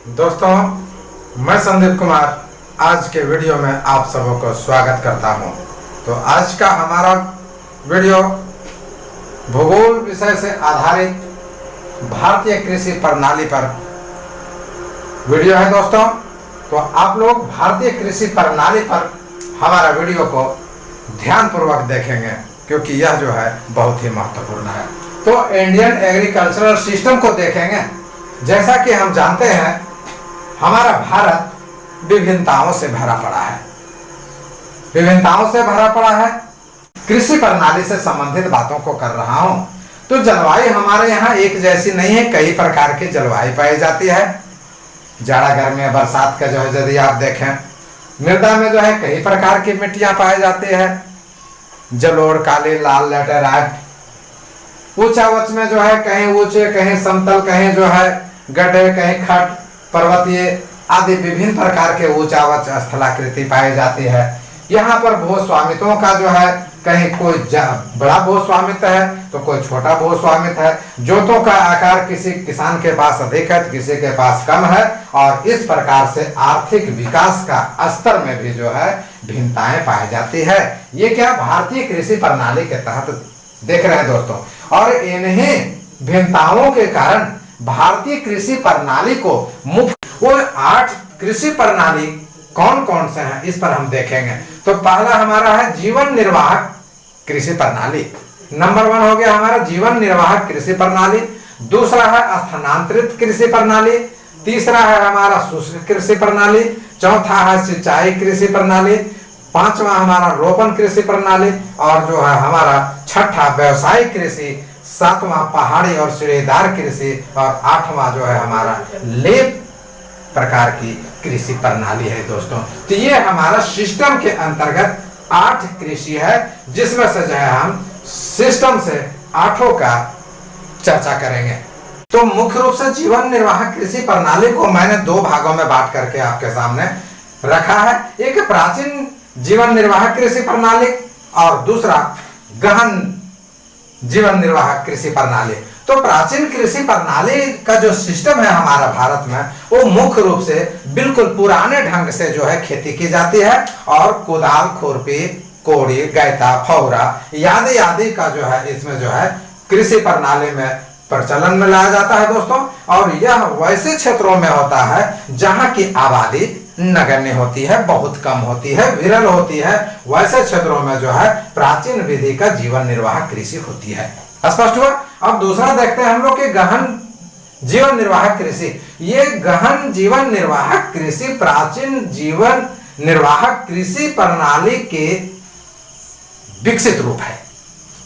दोस्तों, मैं संदीप कुमार आज के वीडियो में आप सबों को स्वागत करता हूं। तो आज का हमारा वीडियो भूगोल विषय से आधारित भारतीय कृषि प्रणाली पर वीडियो है। दोस्तों, तो आप लोग भारतीय कृषि प्रणाली पर हमारा वीडियो को ध्यानपूर्वक देखेंगे क्योंकि यह जो है बहुत ही महत्वपूर्ण है। तो इंडियन एग्रीकल्चरल सिस्टम को देखेंगे। जैसा कि हम जानते हैं, हमारा भारत विभिन्नताओं से भरा पड़ा है। विभिन्नताओं से भरा पड़ा है। कृषि प्रणाली से संबंधित बातों को कर रहा हूं। तो जलवायु हमारे यहाँ एक जैसी नहीं है, कई प्रकार की जलवायु पाई जाती है। जाड़ा गर्मी बरसात का जो है यदि आप देखें, मृदा में जो है कई प्रकार की मिट्टियां पाई जाती है। जलोढ़, काली, लाल, लैटेराइट। ऊंचा उच्च में जो है कहीं ऊंचे, कहीं समतल, कहीं जो है गड्ढे, कहीं खट, पर्वतीय आदि विभिन्न प्रकार के ऊंचावच स्थलाकृति पाई जाती है। यहाँ पर भू स्वामित्वों का जो है कहीं कोई बड़ा भू स्वामित्व है तो कोई छोटा भू स्वामित्व है। जोतों का आकार किसी किसान के पास अधिक है तो किसी के पास कम है, और इस प्रकार से आर्थिक विकास का स्तर में भी जो है भिन्नताएं पाई जाती है। ये क्या भारतीय कृषि प्रणाली के तहत देख रहे हैं दोस्तों। और इन्हीं भिन्नताओं के कारण भारतीय कृषि प्रणाली को मुख्य वो 8 कृषि प्रणाली कौन कौन से हैं इस पर हम देखेंगे। तो पहला हमारा है जीवन निर्वाह कृषि प्रणाली। नंबर 1 हो गया हमारा जीवन निर्वाह कृषि प्रणाली। दूसरा है स्थानांतरित कृषि प्रणाली। तीसरा है हमारा शुष्क कृषि प्रणाली। चौथा है सिंचाई कृषि प्रणाली। पांचवा हमारा रोपण कृषि प्रणाली, और जो है हमारा छठा व्यवसायिक कृषि। सातवां पहाड़ी और सीढ़ीदार कृषि, और आठवां जो है हमारा लेप प्रकार की कृषि प्रणाली है दोस्तों। तो ये हमारा सिस्टम के अंतर्गत 8 कृषि है, जिसमें से जो है हम सिस्टम से 8 का चर्चा करेंगे। तो मुख्य रूप से जीवन निर्वाह कृषि प्रणाली को मैंने 2 भागों में बांट करके आपके सामने रखा है। एक प्राचीन जीवन निर्वाह कृषि प्रणाली और दूसरा गहन जीवन निर्वाह कृषि प्रणाली। तो प्राचीन कृषि प्रणाली का जो सिस्टम है हमारा भारत में, वो मुख्य रूप से बिल्कुल पुराने ढंग से जो है खेती की जाती है, और कुदाल, खुरपी, कोड़ी, गैता, फौरा आदि का जो है इसमें जो है कृषि प्रणाली में प्रचलन में लाया जाता है दोस्तों। और यह वैसे क्षेत्रों में होता है जहां की आबादी नगण्य होती है, बहुत कम होती है, विरल होती है। वैसे क्षेत्रों में जो है प्राचीन विधि का जीवन निर्वाह कृषि होती है। स्पष्ट हुआ। अब दूसरा देखते हैं हम लोग के गहन जीवन निर्वाह कृषि। ये गहन जीवन निर्वाह कृषि प्राचीन जीवन निर्वाह कृषि प्रणाली के विकसित रूप है।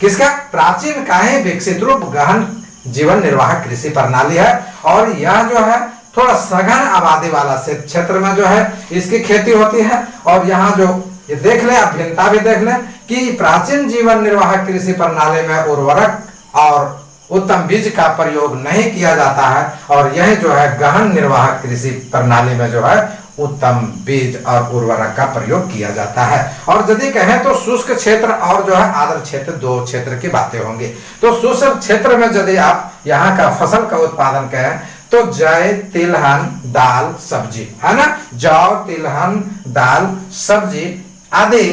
किसका? प्राचीन का ही विकसित रूप गहन जीवन निर्वाह कृषि प्रणाली है। और यह जो है थोड़ा सघन आबादी वाला क्षेत्र में जो है इसकी खेती होती है। और यहाँ जो ये देख ले, आप भिन्नता भी देख ले कि प्राचीन जीवन निर्वाह कृषि प्रणाली में उर्वरक और उत्तम बीज का प्रयोग नहीं किया जाता है, और यह जो है गहन निर्वाह कृषि प्रणाली में जो है उत्तम बीज और उर्वरक का प्रयोग किया जाता है। और यदि कहें तो शुष्क क्षेत्र और जो है आर्द्र क्षेत्र, 2 क्षेत्र की बातें होंगी। तो शुष्क क्षेत्र में यदि आप यहाँ का फसल का उत्पादन करें तो जौ, तिलहन, दाल, सब्जी, है ना। जौ, तिलहन, दाल, सब्जी आदि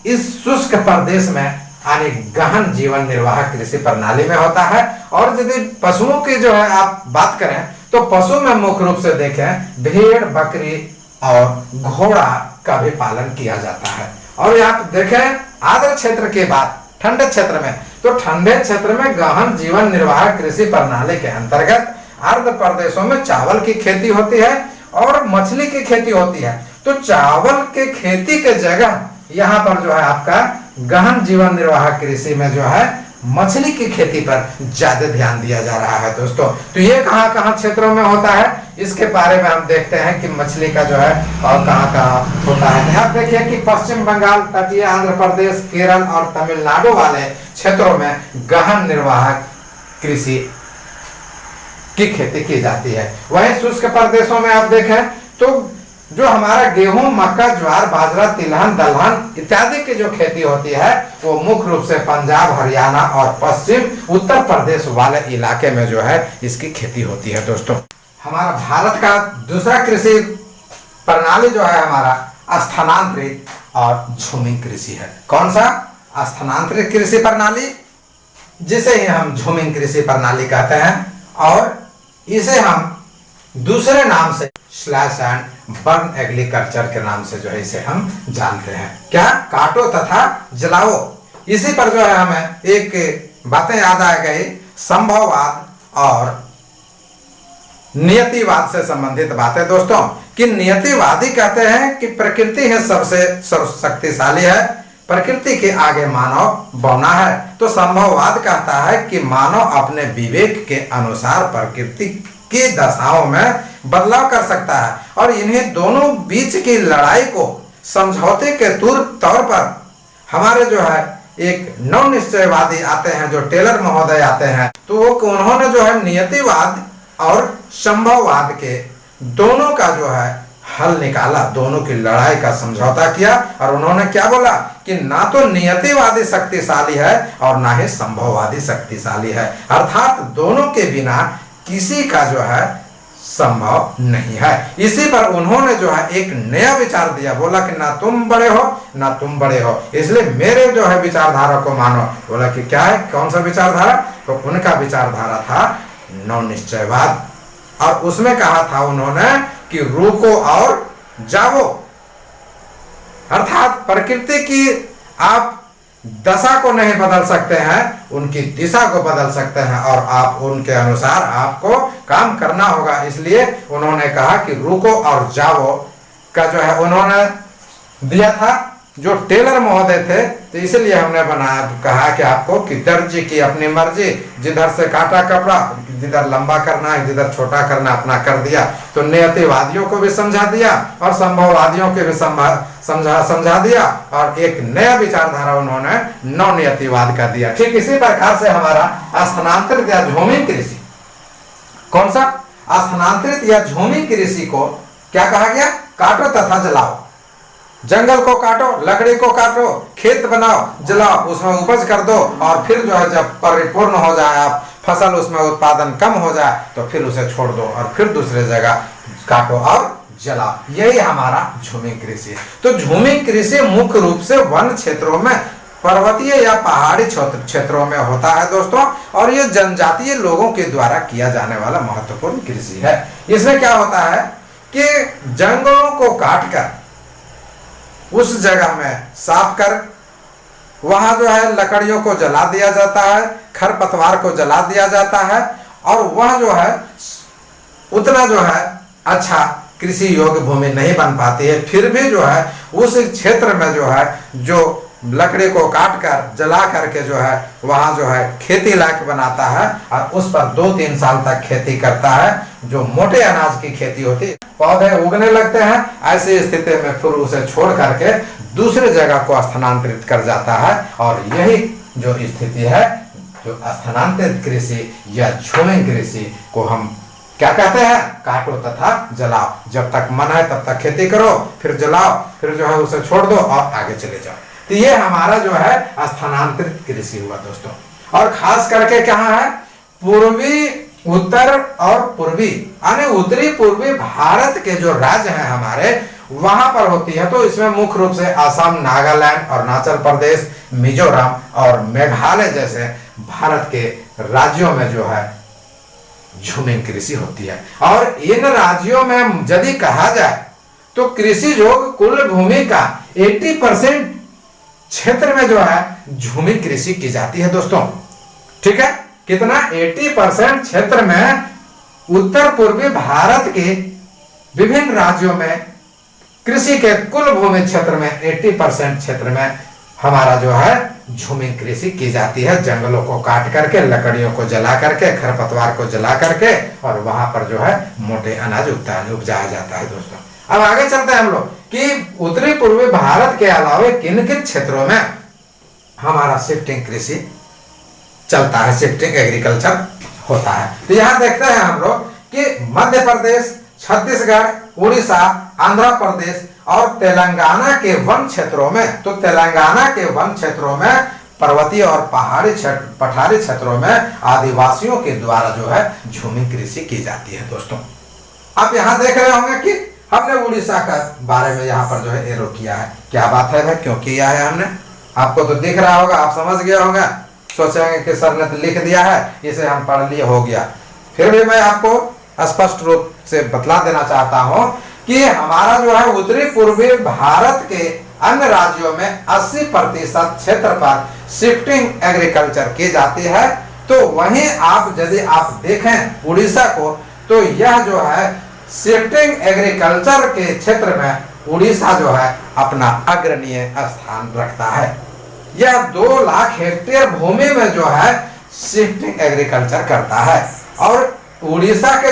इस शुष्क प्रदेश में यानी गहन जीवन निर्वाह कृषि प्रणाली में होता है। और यदि पशुओं की जो है आप बात करें तो पशु में मुख्य रूप से देखें भेड़, बकरी और घोड़ा का भी पालन किया जाता है। और आप देखें आर्द्र क्षेत्र के बाद ठंडे क्षेत्र में, तो ठंडे क्षेत्र में गहन जीवन निर्वाह कृषि प्रणाली के अंतर्गत आर्द्र प्रदेशों में चावल की खेती होती है और मछली की खेती होती है। तो चावल के खेती के जगह यहाँ पर जो है आपका गहन जीवन निर्वाह कृषि में जो है मछली की खेती पर ज्यादा ध्यान दिया जा रहा है दोस्तों। तो ये कहाँ कहाँ क्षेत्रों में होता है इसके बारे में हम देखते हैं कि मछली का जो है और कहाँ कहाँ होता है। यहाँ देखिए कि पश्चिम बंगाल, तटीय आंध्र प्रदेश, केरल और तमिलनाडु वाले क्षेत्रों में गहन निर्वाह कृषि की खेती की जाती है। वहीं शुष्क प्रदेशों में आप देखें तो जो हमारा गेहूं, मक्का, ज्वार, बाजरा, तिलहन, दलहन इत्यादि की जो खेती होती है वो मुख्य रूप से पंजाब, हरियाणा और पश्चिम उत्तर प्रदेश वाले इलाके में जो है इसकी खेती होती है दोस्तों। हमारा भारत का दूसरा कृषि प्रणाली जो है हमारा स्थानांतरित और झूमिंग कृषि है। कौन सा? स्थानांतरित कृषि प्रणाली, जिसे ही हम झूमिंग कृषि प्रणाली कहते हैं, और इसे हम दूसरे नाम से स्लैश एंड बर्न एग्रीकल्चर के नाम से जो है इसे हम जानते हैं। क्या? काटो तथा जलाओ। इसी पर जो है हमें एक बातें याद आ गई, संभववाद और नियतिवाद से संबंधित बातें दोस्तों, कि नियतिवादी कहते हैं कि प्रकृति है सबसे सर्वशक्तिशाली है, प्रकृति के आगे मानव बौना है। तो संभववाद कहता है कि मानव अपने विवेक के अनुसार प्रकृति की दशाओं में बदलाव कर सकता है, और इन्हीं दोनों बीच की लड़ाई को समझौते के तौर पर हमारे जो है एक नव निश्चयवादी आते हैं, जो टेलर महोदय आते हैं, तो वो उन्होंने जो है नियतिवाद और संभववाद के दोनों का जो है हल निकाला, दोनों की लड़ाई का समझौता किया, और उन्होंने क्या बोला कि ना तो नियतिवादी शक्तिशाली है और ना ही संभववादी शक्तिशाली है, अर्थात दोनों के बिना किसी का जो है संभव नहीं है। इसी पर उन्होंने जो है एक नया विचार दिया, बोला कि ना तुम बड़े हो ना तुम बड़े हो, इसलिए मेरे जो है विचारधारा को मानो। बोला कि क्या है, कौन सा विचारधारा? तो उनका विचारधारा था नव निश्चयवाद, और उसमें कहा था उन्होंने कि रुको और जाओ, अर्थात प्रकृति की आप दशा को नहीं बदल सकते हैं, उनकी दिशा को बदल सकते हैं, और आप उनके अनुसार आपको काम करना होगा। इसलिए उन्होंने कहा कि रुको और जाओ का जो है उन्होंने दिया था, जो टेलर महोदय थे। तो इसलिए हमने बनाया, कहा कि आपको कि दर्जी की अपनी मर्जी, जिधर से काटा कपड़ा, जिधर लंबा करना है जिधर छोटा करना अपना कर दिया। तो नियतिवादियों को भी समझा दिया और संभववादियों को भी समझा दिया, और एक नया विचारधारा उन्होंने नव नियतिवाद का दिया। ठीक इसी प्रकार से हमारा स्थानांतरित या झूमिंग कृषि, कौन सा? स्थानांतरित या झूमिंग कृषि को क्या कहा गया? काटो तथा जलाओ। जंगल को काटो, लकड़ी को काटो, खेत बनाओ, जलाओ, उसमें उपज कर दो, और फिर जो है जब परिपूर्ण हो जाए, आप फसल उसमें उत्पादन कम हो जाए तो फिर उसे छोड़ दो और फिर दूसरे जगह काटो और जलाओ। यही हमारा झूमिंग कृषि है। तो झूमिंग कृषि मुख्य रूप से वन क्षेत्रों में, पर्वतीय या पहाड़ी क्षेत्रों में होता है दोस्तों, और ये जनजातीय लोगों के द्वारा किया जाने वाला महत्वपूर्ण कृषि है। इसमें क्या होता है कि जंगलों को काटकर उस जगह में साफ कर, वहां जो है लकड़ियों को जला दिया जाता है, खरपतवार को जला दिया जाता है, और वह जो है उतना जो है अच्छा कृषि योग्य भूमि नहीं बन पाती है। फिर भी जो है उस क्षेत्र में जो है जो लकड़ी को काट कर जला करके जो है वहां जो है खेती लायक बनाता है, और उस पर 2-3 साल तक खेती करता है, जो मोटे अनाज की खेती होती है। पौधे उगने लगते हैं, ऐसी स्थिति में फिर उसे छोड़ करके दूसरे जगह को स्थानांतरित कर जाता है, और यही जो स्थिति है, जो स्थानांतरित कृषि या झूमिंग कृषि को हम क्या कहते हैं? काटो तथा जलाओ। जब तक मन है तब तक खेती करो, फिर जलाओ, फिर जो है उसे छोड़ दो और आगे चले जाओ। तो ये हमारा जो है स्थानांतरित कृषि हुआ दोस्तों। और खास करके कहाँ है? पूर्वी, उत्तर और पूर्वी, यानी उत्तरी पूर्वी भारत के जो राज्य हैं हमारे, वहां पर होती है। तो इसमें मुख्य रूप से असम, नागालैंड, अरुणाचल प्रदेश, मिजोरम और मेघालय जैसे भारत के राज्यों में जो है झूमिंग कृषि होती है। और इन राज्यों में यदि कहा जाए तो कृषि योग्य कुल भूमि का 80% क्षेत्र में जो है झूमिंग कृषि की जाती है दोस्तों। ठीक है, कितना? 80% क्षेत्र में उत्तर पूर्वी भारत के विभिन्न राज्यों में कृषि के कुल भूमि क्षेत्र में 80% क्षेत्र में हमारा जो है झूमिंग कृषि की जाती है। जंगलों को काट करके, लकड़ियों को जला करके, खरपतवार को जला करके, और वहां पर जो है मोटे अनाज उपजाया जाता है दोस्तों। अब आगे चलते हैं हम लोग कि उत्तरी पूर्वी भारत के अलावा किन किन क्षेत्रों में हमारा शिफ्टिंग कृषि चलता है, शिफ्टिंग एग्रीकल्चर होता है। तो यहाँ देखते हैं हम लोग कि मध्य प्रदेश, छत्तीसगढ़, उड़ीसा, आंध्र प्रदेश और तेलंगाना के वन क्षेत्रों में, तो तेलंगाना के वन क्षेत्रों में, पर्वतीय और पठारी क्षेत्रों में आदिवासियों के द्वारा जो है झूमिंग कृषि की जाती है दोस्तों। आप यहाँ देख रहे होंगे कि हमने उड़ीसा का बारे में यहाँ पर जो है एरो किया है। क्या बात है भाई, क्यों किया है हमने? आपको तो दिख रहा होगा, आप समझ गए होंगे, सोचेंगे कि सर ने तो लिख दिया है, इसे हम पढ़ लिए, हो गया। फिर भी मैं आपको स्पष्ट रूप से बतला देना चाहता हूँ कि हमारा जो है उत्तरी पूर्वी भारत के अन्य राज्यों में 80% क्षेत्र पर शिफ्टिंग एग्रीकल्चर की जाती है। तो वहीं आप यदि आप देखें उड़ीसा को, तो यह जो है शिफ्टिंग एग्रीकल्चर के क्षेत्र में उड़ीसा जो है अपना अग्रणीय स्थान रखता है। यह 2 लाख हेक्टेयर भूमि में जो है शिफ्टिंग एग्रीकल्चर करता है। और उड़ीसा के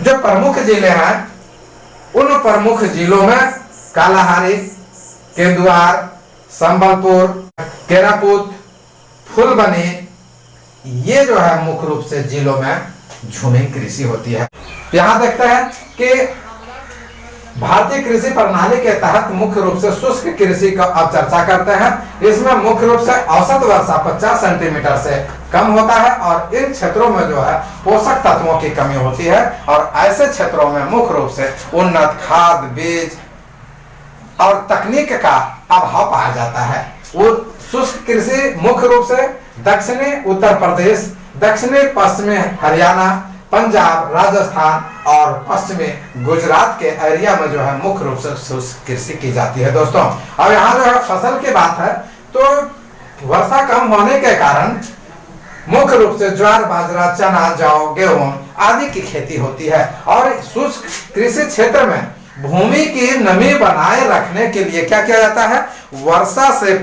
जो प्रमुख जिले हैं, उन प्रमुख जिलों में कालाहारी, केंदुआर, संबलपुर, केरापुत, फुलबनी, ये जो है मुख्य रूप से जिलों में झूमी कृषि होती है। यहाँ देखते हैं कि भारतीय कृषि प्रणाली के तहत मुख्य रूप से शुष्क कृषि का अब चर्चा करते हैं। इसमें मुख्य रूप से औसत वर्षा 50 सेंटीमीटर से कम होता है और इन क्षेत्रों में जो है पोषक तत्वों की कमी होती है और ऐसे क्षेत्रों में मुख्य रूप से उन्नत खाद, बीज और तकनीक का अभाव पाया जाता है। वो शुष्क कृषि मुख्य रूप से दक्षिणी उत्तर प्रदेश, दक्षिणी पश्चिमी हरियाणा, पंजाब, राजस्थान और पश्चिमी गुजरात के एरिया में जो है मुख्य रूप से शुष्क कृषि की जाती है दोस्तों। और यहाँ जो है फसल की बात है तो वर्षा कम होने के कारण मुख्य रूप से ज्वार, बाजरा, चना, जौ, गेहूं आदि की खेती होती है। और शुष्क कृषि क्षेत्र में भूमि की नमी बनाए रखने के लिए क्या किया जाता है? वर्षा से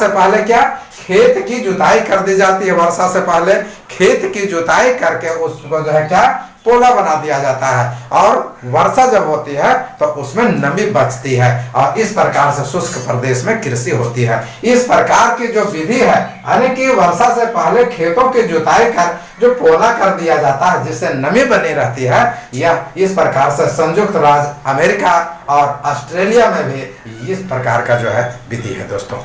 पहले क्या खेत की जुताई कर दी जाती है। वर्षा से पहले खेत की जुताई करके उसको जो है क्या पोला बना दिया जाता है और वर्षा जब होती है तो उसमें नमी बचती है और इस प्रकार से शुष्क प्रदेश में कृषि होती है। इस प्रकार की जो विधि है, यानी कि वर्षा से पहले खेतों की जुताई कर जो पोला कर दिया जाता है जिससे नमी बनी रहती है, यह इस प्रकार से संयुक्त राज्य अमेरिका और ऑस्ट्रेलिया में भी इस प्रकार का जो है विधि है दोस्तों।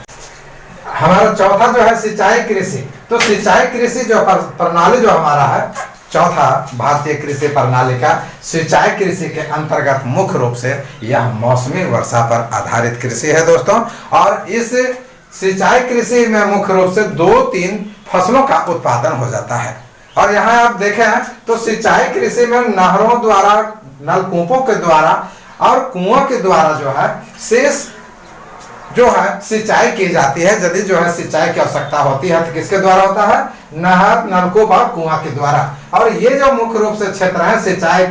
हमारा चौथा जो है सिंचाई कृषि। तो सिंचाई कृषि जो प्रणाली जो हमारा है, चौथा भारतीय कृषि प्रणाली का सिंचाई कृषि के अंतर्गत मुख्य रूप से यह मौसमी वर्षा पर आधारित कृषि है दोस्तों। और इस सिंचाई कृषि में मुख्य रूप से 2-3 फसलों का उत्पादन हो जाता है। और यहाँ आप देखें तो सिंचाई कृषि में नहरों द्वारा, नलकूपों के द्वारा और कुओं के द्वारा जो है शेष जो है सिंचाई की जाती है। यदि जो है सिंचाई की आवश्यकता होती है तो किसके द्वारा होता है? नहर, नलकूप और कुआं के द्वारा। और ये जो मुख्य रूप से क्षेत्र है सिंचाई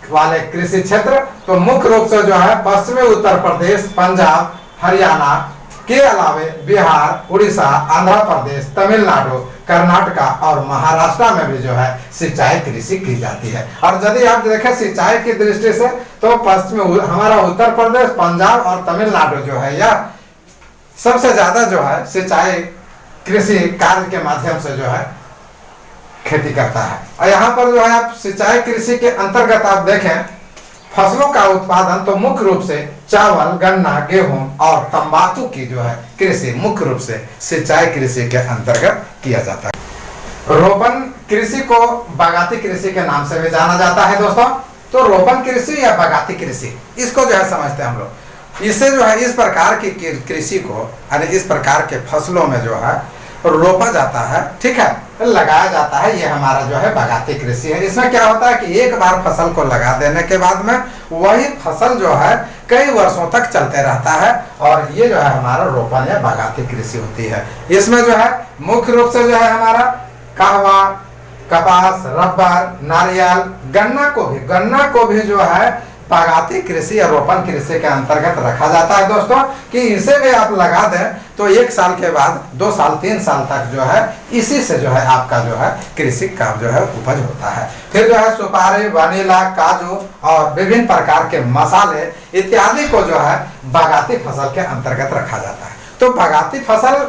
वाले कृषि क्षेत्र, तो मुख्य रूप से जो है पश्चिमी उत्तर प्रदेश, पंजाब, हरियाणा के अलावे बिहार, उड़ीसा, आंध्र प्रदेश, तमिलनाडु, कर्नाटका और महाराष्ट्र में भी जो है सिंचाई कृषि की जाती है। और यदि आप देखें सिंचाई की दृष्टि से तो पश्चिमी हमारा उत्तर प्रदेश, पंजाब और तमिलनाडु जो है यह सबसे ज्यादा जो है सिंचाई कृषि कार्य के माध्यम से जो है खेती करता है। और यहाँ पर जो है आप सिंचाई कृषि के अंतर्गत आप देखें फसलों का उत्पादन तो मुख्य रूप से चावल, गन्ना, गेहूं और तंबाकू की जो है कृषि मुख्य रूप से सिंचाई कृषि के अंतर्गत किया जाता है। रोपण कृषि को बागाती कृषि के नाम से भी जाना जाता है दोस्तों। तो रोपण कृषि या बागाती कृषि, इसको जो है समझते हैं हम लोग। इससे जो है इस प्रकार की कृषि को, यानी इस प्रकार के फसलों में जो है रोपा जाता है, ठीक है, लगाया जाता है। ये हमारा जो है बागाती कृषि है। इसमें क्या होता है कि एक बार फसल को लगा देने के बाद में वही फसल जो है कई वर्षों तक चलते रहता है और ये जो है हमारा रोपण या बागाती कृषि होती है। इसमें जो है मुख्य रूप से जो है हमारा कहवा, कपास, रबर, नारियल, गन्ना को भी जो है बागाती कृषि या रोपण कृषि के अंतर्गत रखा जाता है दोस्तों। कि इसे भी आप लगा दें तो 1 साल के बाद 2 साल 3 साल तक जो है इसी से जो है आपका जो है कृषि का जो है उपज होता है। फिर जो है सुपारी, वनीला, काजू और विभिन्न प्रकार के मसाले इत्यादि को जो है बागाती फसल के अंतर्गत रखा जाता है। तो बागाती फसल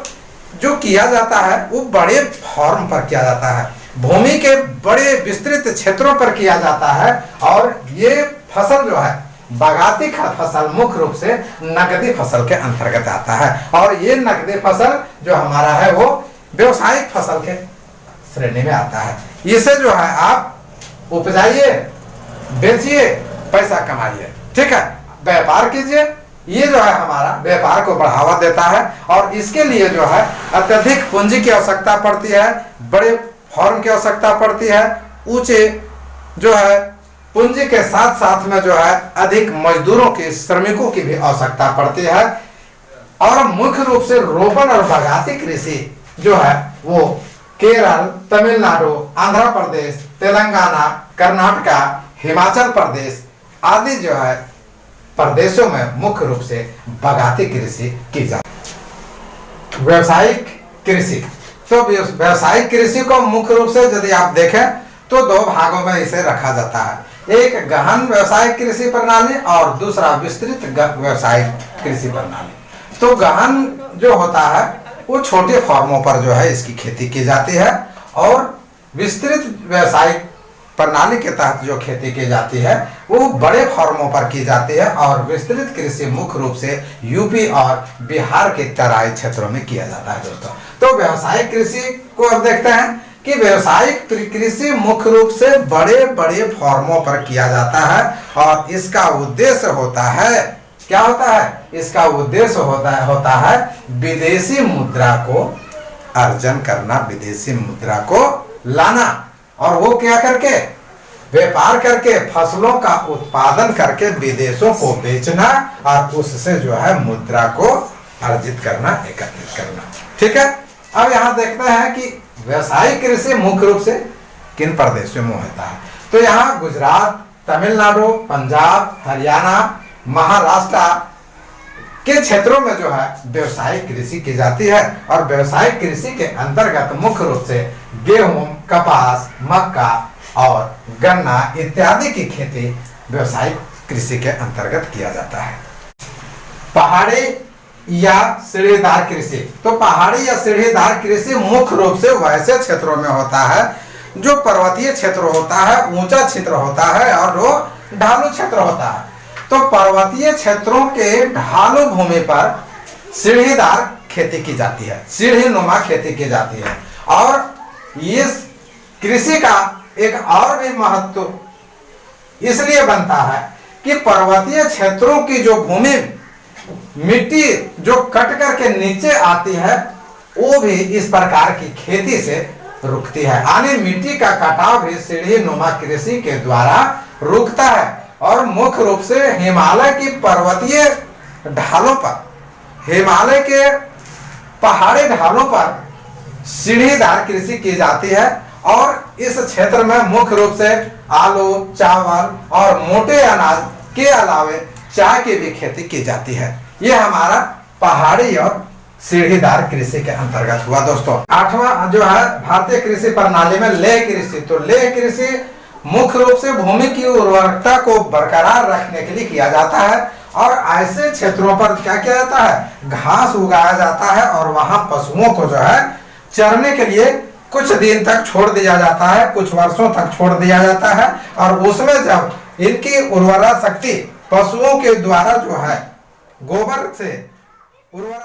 जो किया जाता है वो बड़े फॉर्म पर किया जाता है, भूमि के बड़े विस्तृत क्षेत्रों पर किया जाता है। और ये फसल जो है बागाती फसल मुख्य रूप से नकदी फसल के अंतर्गत आता है। और ये नकदी फसल जो हमारा है वो व्यावसायिक फसल के श्रेणी में आता है। इसे जो है आप उपजाइए, बेचिए, पैसा कमाइए, ठीक है, व्यापार कीजिए। ये जो है हमारा व्यापार को बढ़ावा देता है और इसके लिए जो है अत्यधिक पूंजी की आवश्यकता पड़ती है, बड़े फॉर्म की आवश्यकता पड़ती है, ऊंचे जो है पूंजी के साथ साथ में जो है अधिक मजदूरों की, श्रमिकों की भी आवश्यकता पड़ती है। और मुख्य रूप से रोपण और बागायती कृषि जो है वो केरल, तमिलनाडु, आंध्र प्रदेश, तेलंगाना, कर्नाटका, हिमाचल प्रदेश आदि जो है प्रदेशों में मुख्य रूप से बागायती कृषि की जाती है। व्यावसायिक कृषि, तो व्यावसायिक कृषि को मुख्य रूप से यदि आप देखें तो दो भागों में इसे रखा जाता है, एक गहन व्यावसायिक कृषि प्रणाली और दूसरा विस्तृत व्यावसायिक कृषि प्रणाली। तो गहन जो होता है वो छोटे फॉर्मों पर जो है इसकी खेती की जाती है और विस्तृत व्यावसायिक प्रणाली के तहत जो खेती की जाती है वो बड़े फॉर्मों पर की जाती है। और विस्तृत कृषि मुख्य रूप से यूपी और बिहार के तराई क्षेत्रों में किया जाता है दोस्तों। तो व्यावसायिक कृषि को अब देखते हैं कि व्यावसायिक कृषि मुख्य रूप से बड़े बड़े फॉर्मों पर किया जाता है और इसका उद्देश्य होता है, क्या होता है, इसका उद्देश्य होता है विदेशी मुद्रा को अर्जन करना, विदेशी मुद्रा को लाना। और वो क्या करके, व्यापार करके, फसलों का उत्पादन करके विदेशों को बेचना और उससे जो है मुद्रा को अर्जित करना, एकत्रित करना, ठीक है। अब यहाँ देखते हैं कि व्यावसायिक कृषि मुख्य रूप से किन प्रदेशों में होता है। तो यहाँ गुजरात, तमिलनाडु, पंजाब, हरियाणा, महाराष्ट्र के क्षेत्रों में जो है व्यावसायिक कृषि की जाती है। और व्यावसायिक कृषि के अंतर्गत मुख्य रूप से गेहूं, कपास, मक्का और गन्ना इत्यादि की खेती व्यावसायिक कृषि के अंतर्गत किया जाता है। पहाड़ी या सीढ़ीदार कृषि, तो पहाड़ी या सीढ़ीदार कृषि मुख्य रूप से वैसे क्षेत्रों में होता है जो पर्वतीय क्षेत्र होता है, ऊंचा क्षेत्र होता है और वो ढालू क्षेत्र होता है। तो पर्वतीय क्षेत्रों के ढालू भूमि पर सीढ़ीदार खेती की जाती है, सीढ़ी नुमा खेती की जाती है। और इस कृषि का एक और भी महत्व इसलिए बनता है कि पर्वतीय क्षेत्रों की जो भूमि, मिट्टी जो कट करके नीचे आती है वो भी इस प्रकार की खेती से रुकती है, यानी मिट्टी का कटाव भी सीढ़ी नुमा कृषि के द्वारा रुकता है। और मुख्य रूप से हिमालय की पर्वतीय ढालों पर, हिमालय के पहाड़ी ढालों पर सीढ़ीदार कृषि की जाती है। और इस क्षेत्र में मुख्य रूप से आलू, चावल और मोटे अनाज के अलावे चाय की भी खेती की जाती है। ये हमारा पहाड़ी और सीढ़ीदार कृषि के अंतर्गत हुआ दोस्तों। 8वां जो है भारतीय कृषि प्रणाली में लेह कृषि। तो लेह कृषि मुख्य रूप से भूमि की उर्वरकता को बरकरार रखने के लिए किया जाता है और ऐसे क्षेत्रों पर क्या किया जाता है, घास उगाया जाता है और वहां पशुओं को जो है चरने के लिए कुछ दिन तक छोड़ दिया जाता है, कुछ वर्षों तक छोड़ दिया जाता है। और उसमें जब इनकी उर्वरा शक्ति पशुओं के द्वारा जो है गोबर से उर्वरा